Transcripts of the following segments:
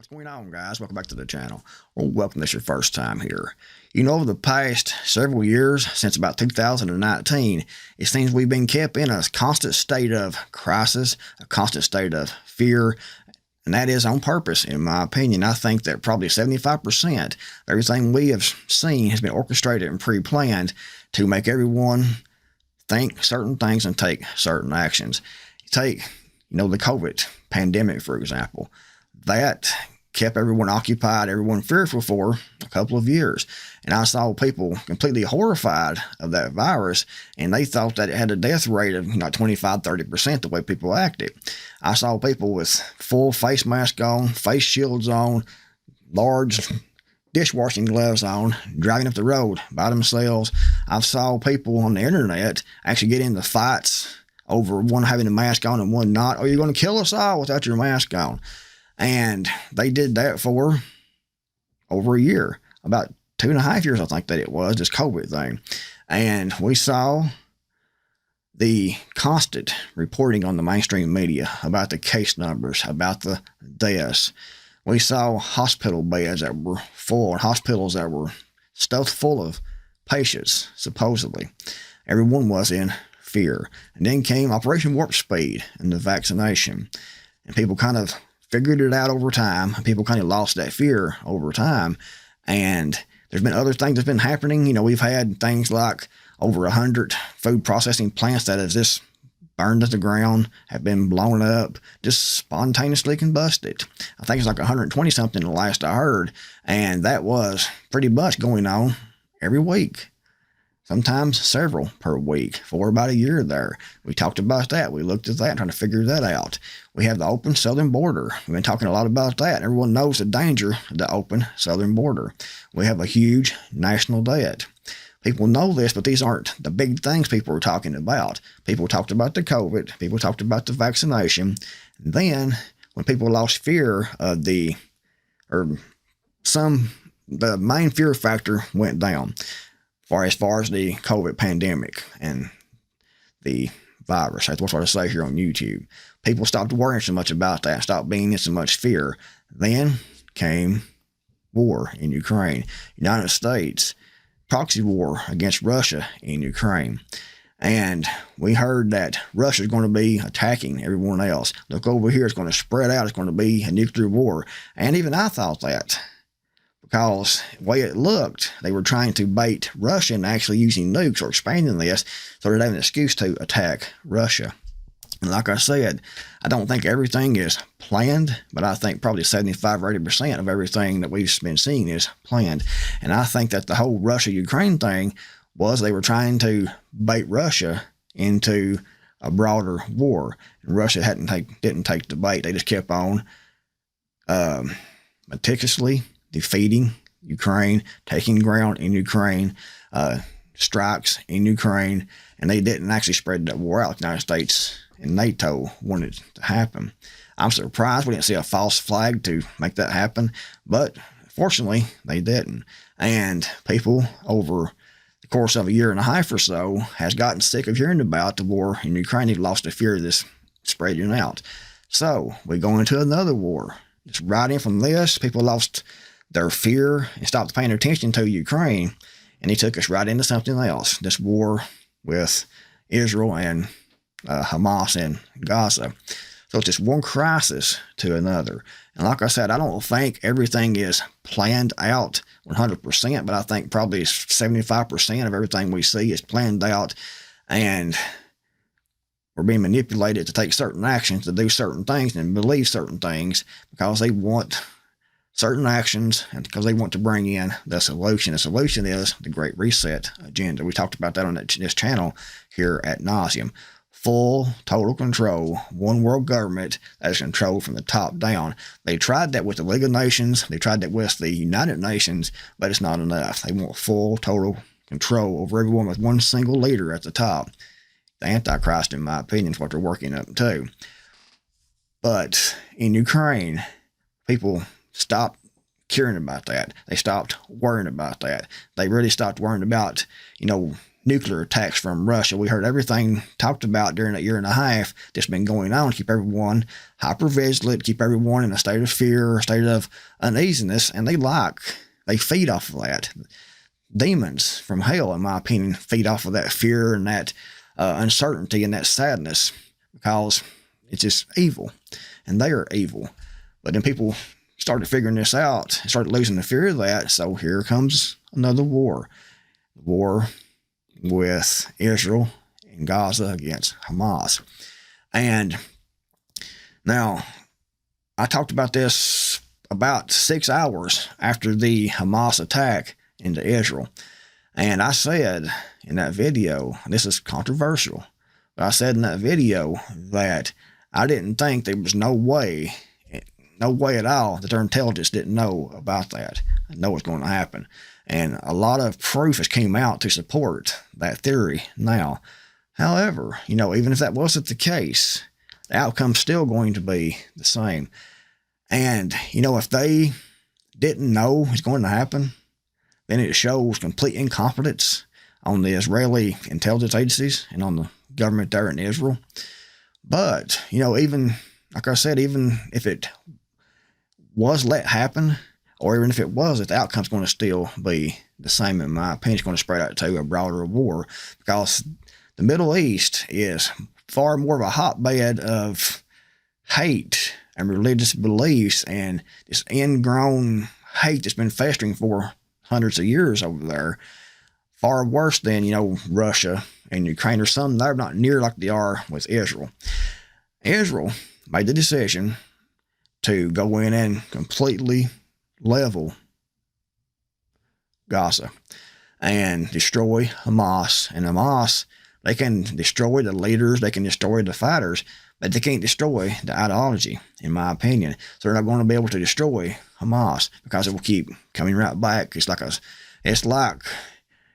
What's going on, guys? Welcome back to the channel. Or welcome if it's your first time here. You know, over the past several years, since about 2019, it seems we've been kept in a constant state of crisis, a constant state of fear, and that is on purpose, in my opinion. I think that probably 75% of everything we have seen has been orchestrated and pre-planned to make everyone think certain things and take certain actions. Take, the COVID pandemic, for example. That kept everyone occupied, everyone fearful for a couple of years. And I saw people completely horrified of that virus, and they thought that it had a death rate of 25-30% the way people acted. I saw people with full face mask on, face shields on, large dishwashing gloves on, driving up the road by themselves. I saw people on the internet actually get into fights over one having a mask on and one not. Oh, you're going to kill us all without your mask on. And they did that for over a year, about 2.5 years, I think that it was, this COVID thing. And we saw the constant reporting on the mainstream media about the case numbers, about the deaths. We saw hospital beds that were full, and hospitals that were stuffed full of patients, supposedly. Everyone was in fear. And then came Operation Warp Speed and the vaccination. And people kind of figured it out over time. People kind of lost that fear over time. And there's been other things that's been happening. We've had things like over 100 food processing plants that have just burned to the ground, have been blown up, just spontaneously combusted. I think it's like 120 something the last I heard. And that was pretty much going on every week. Sometimes several per week for about a year there. We talked about that. We looked at that, trying to figure that out. We have the open southern border. We've been talking a lot about that. Everyone knows the danger of the open southern border. We have a huge national debt. People know this, but these aren't the big things people are talking about. People talked about the COVID. People talked about the vaccination. And then when people lost fear of the main fear factor went down. As far as the COVID pandemic and the virus. That's what I say here on YouTube. People stopped worrying so much about that, stopped being in so much fear. Then came war in Ukraine. United States, proxy war against Russia in Ukraine. And we heard that Russia is going to be attacking everyone else. Look over here, it's going to spread out, it's going to be a nuclear war. And even I thought that. Because the way it looked, they were trying to bait Russia into actually using nukes or expanding this, so they'd have an excuse to attack Russia. And like I said, I don't think everything is planned, but I think probably 75 or 80% of everything that we've been seeing is planned. And I think that the whole Russia-Ukraine thing was they were trying to bait Russia into a broader war. And Russia didn't take the bait. They just kept on meticulously defeating Ukraine, taking ground in Ukraine, strikes in Ukraine, and they didn't actually spread that war out. The United States and NATO wanted it to happen. I'm surprised we didn't see a false flag to make that happen, but fortunately they didn't. And people over the course of a year and a half or so has gotten sick of hearing about the war in Ukraine. They've lost the fear of this spreading out. So we go into another war. Just right in from this, people lost their fear and stopped paying attention to Ukraine, and he took us right into something else, this war with Israel and Hamas in Gaza. So it's just one crisis to another. And like I said, I don't think everything is planned out 100%, but I think probably 75% of everything we see is planned out, and we're being manipulated to take certain actions, to do certain things, and believe certain things because they want certain actions and because they want to bring in the solution. The solution is the Great Reset agenda. We talked about that on this channel here at nauseam. Full, total control, one world government that is controlled from the top down. They tried that with the League of Nations. They tried that with the United Nations, but it's not enough. They want full, total control over everyone with one single leader at the top. The Antichrist, in my opinion, is what they're working up to. But in Ukraine, people stopped caring about that. They stopped worrying about that. They really stopped worrying about, nuclear attacks from Russia. We heard everything talked about during that year and a half that's been going on, keep everyone hyper vigilant, keep everyone in a state of fear, a state of uneasiness, and they feed off of that. Demons from hell, in my opinion, feed off of that fear and that uncertainty and that sadness, because it's just evil, and they are evil. But then people started figuring this out and started losing the fear of that. So here comes another war with Israel and Gaza against Hamas. And now, I talked about this about 6 hours after the Hamas attack into Israel. And I said in that video, this is controversial, but I said in that video that I didn't think there was no way at all that their intelligence didn't know about that, know what's going to happen. And a lot of proof has came out to support that theory now. However, even if that wasn't the case, the outcome's still going to be the same. And, if they didn't know it's going to happen, then it shows complete incompetence on the Israeli intelligence agencies and on the government there in Israel. But, even, like I said, even if it was let happen, or even if it wasn't, the outcome's going to still be the same, in my opinion. It's going to spread out to a broader war, because the Middle East is far more of a hotbed of hate and religious beliefs and this ingrown hate that's been festering for hundreds of years over there. Far worse than, Russia and Ukraine, or some they're not near like they are with Israel. Israel made the decision to go in and completely level Gaza and destroy Hamas. And Hamas, they can destroy the leaders, they can destroy the fighters, but they can't destroy the ideology, in my opinion. So they're not going to be able to destroy Hamas, because it will keep coming right back. It's like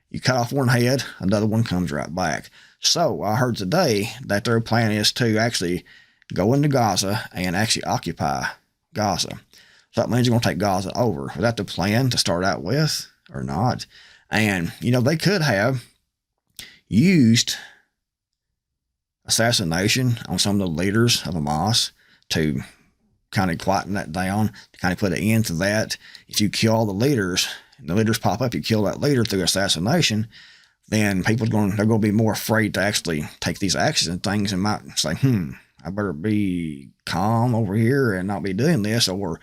you cut off one head, another one comes right back. So I heard today that their plan is to actually go into Gaza and actually occupy Gaza. So that means they're going to take Gaza over. Was that the plan to start out with or not? And, they could have used assassination on some of the leaders of Hamas to kind of quieten that down, to kind of put an end to that. If you kill all the leaders, and the leaders pop up, you kill that leader through assassination, then they're going to be more afraid to actually take these actions and things, and might say, I better be calm over here and not be doing this, or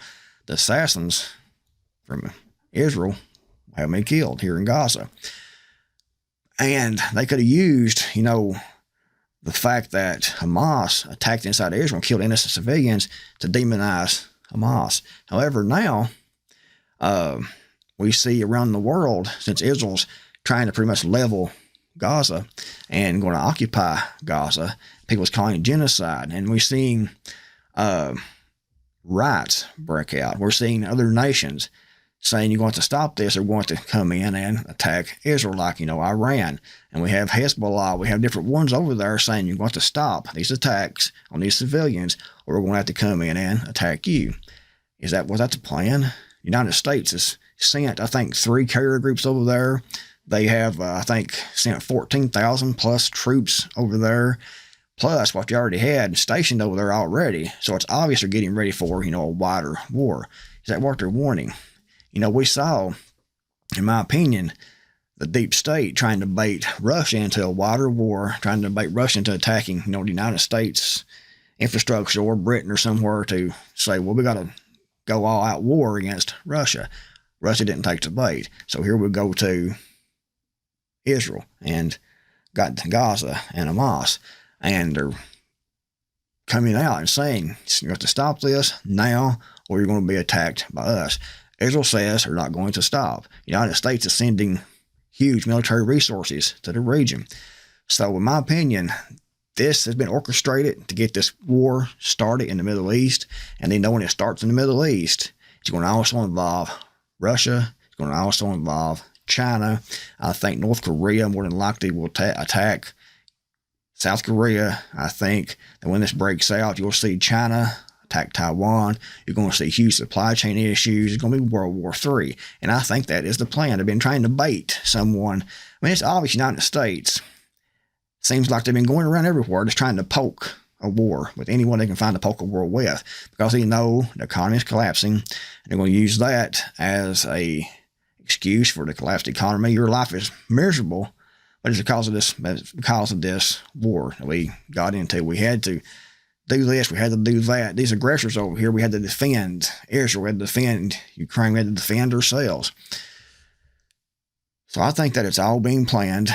the assassins from Israel have me killed here in Gaza. And they could have used, the fact that Hamas attacked inside Israel and killed innocent civilians to demonize Hamas. However, now we see around the world, since Israel's trying to pretty much level Gaza and going to occupy Gaza, people's calling it genocide. And we're seeing riots break out. We're seeing other nations saying you're going to stop this, or going to come in and attack Israel, like, Iran. And we have Hezbollah, we have different ones over there saying you're going to stop these attacks on these civilians, or we're going to have to come in and attack you. Was that the plan? United States has sent, I think, 3 carrier groups over there. They have, sent 14,000 plus troops over there, plus what you already had stationed over there already. So it's obvious they're getting ready for, a wider war. Is that what they're wanting? We saw, in my opinion, the deep state trying to bait Russia into a wider war, trying to bait Russia into attacking, the United States infrastructure or Britain or somewhere, to say, well, we got to go all out war against Russia. Russia didn't take the bait. So here we go to Israel and got Gaza and Hamas, and they're coming out and saying, you have to stop this now, or you're going to be attacked by us. Israel says they're not going to stop. The United States is sending huge military resources to the region. So in my opinion, this has been orchestrated to get this war started in the Middle East. And then when it starts in the Middle East, it's going to also involve Russia. It's going to also involve China. I think North Korea more than likely will attack South Korea. I think that when this breaks out, you'll see China attack Taiwan. You're going to see huge supply chain issues. It's going to be World War III. And I think that is the plan. They've been trying to bait someone I mean, it's obvious United States seems like they've been going around everywhere just trying to poke a war with anyone they can find to poke a war with, because they know the economy is collapsing, and they're going to use that as a excuse for the collapsed economy. Your life is miserable, but it's because of this war that we got into. We had to do this, we had to do that. These aggressors over here, we had to defend Israel, we had to defend Ukraine, we had to defend ourselves. So I think that it's all being planned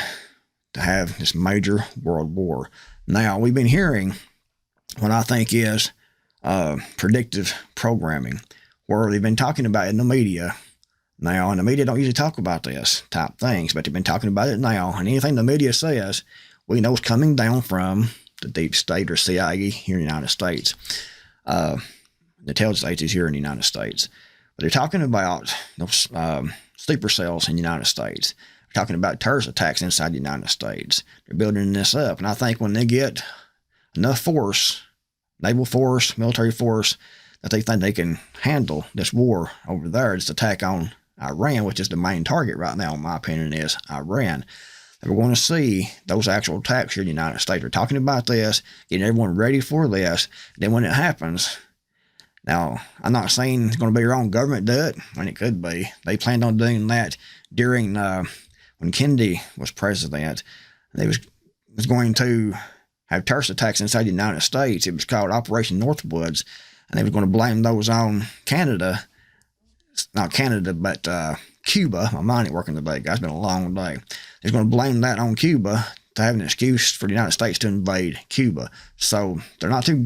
to have this major world war. Now, we've been hearing what I think is predictive programming, where they've been talking about it in the media now, and the media don't usually talk about this type things, but they've been talking about it now, and anything the media says, we know is coming down from the deep state or CIA here in the United States. The intelligence agencies here in the United States. But they're talking about those sleeper cells in the United States. They're talking about terrorist attacks inside the United States. They're building this up. And I think when they get enough force, naval force, military force, that they think they can handle this war over there, this attack on Iran, which is the main target right now, in my opinion, is Iran. And we're going to see those actual attacks here in the United States. We're talking about this, getting everyone ready for this. Then when it happens, now, I'm not saying it's going to be your own government do it, and it could be. They planned on doing that during when Kennedy was president. They was going to have terrorist attacks inside the United States. It was called Operation Northwoods, and they were going to blame those on Canada. Not Canada, but Cuba. My mind ain't working today, guys. It's been a long day. They're going to blame that on Cuba to have an excuse for the United States to invade Cuba. So they're not too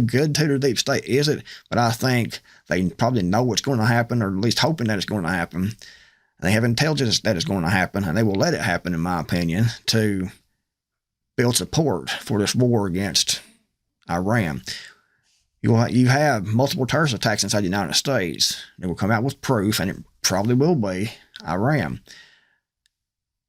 good to the deep state, is it? But I think they probably know what's going to happen, or at least hoping that it's going to happen. They have intelligence that it's going to happen, and they will let it happen, in my opinion, to build support for this war against Iran. You have multiple terrorist attacks inside the United States. They will come out with proof, and it probably will be Iran.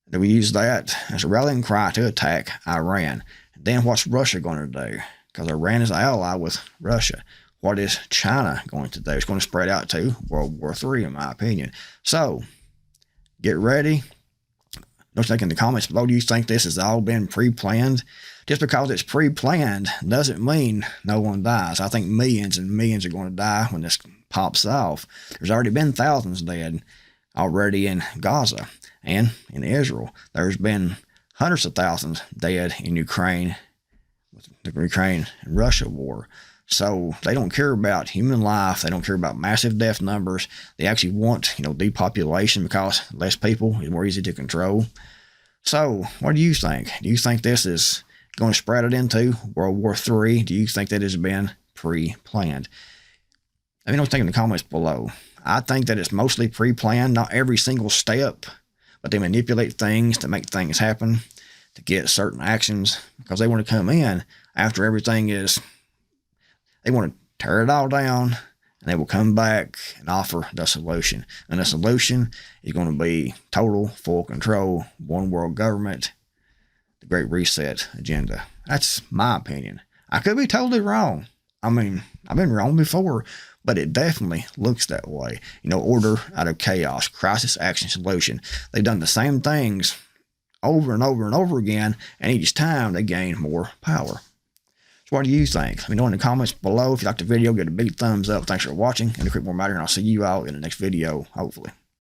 They will use that as a rallying cry to attack Iran. And then what's Russia going to do? Because Iran is an ally with Russia. What is China going to do? It's going to spread out to World War III, in my opinion. So, get ready. Don't think in the comments below, do you think this has all been pre-planned? Just because it's pre-planned doesn't mean no one dies. I think millions and millions are going to die when this pops off. There's already been thousands dead already in Gaza and in Israel. There's been hundreds of thousands dead in Ukraine, with the Ukraine and Russia war. So they don't care about human life. They don't care about massive death numbers. They actually want, depopulation, because less people is more easy to control. So what do you think? Do you think this is going to spread it into World War III? Do you think that has been pre-planned? Let me know what you think in the comments below. I think that it's mostly pre-planned, not every single step, but they manipulate things to make things happen, to get certain actions, because they want to come in after everything is, they want to tear it all down, and they will come back and offer the solution. And the solution is going to be total, full control, one world government, the Great Reset agenda. That's my opinion. I could be totally wrong. I mean, I've been wrong before, but it definitely looks that way. Order out of chaos, crisis, action, solution. They've done the same things over and over and over again, and each time they gain more power. So what do you think? Let me know in the comments below. If you liked the video, give it a big thumbs up. Thanks for watching. And the Creekmore Matter, and I'll see you all in the next video, hopefully.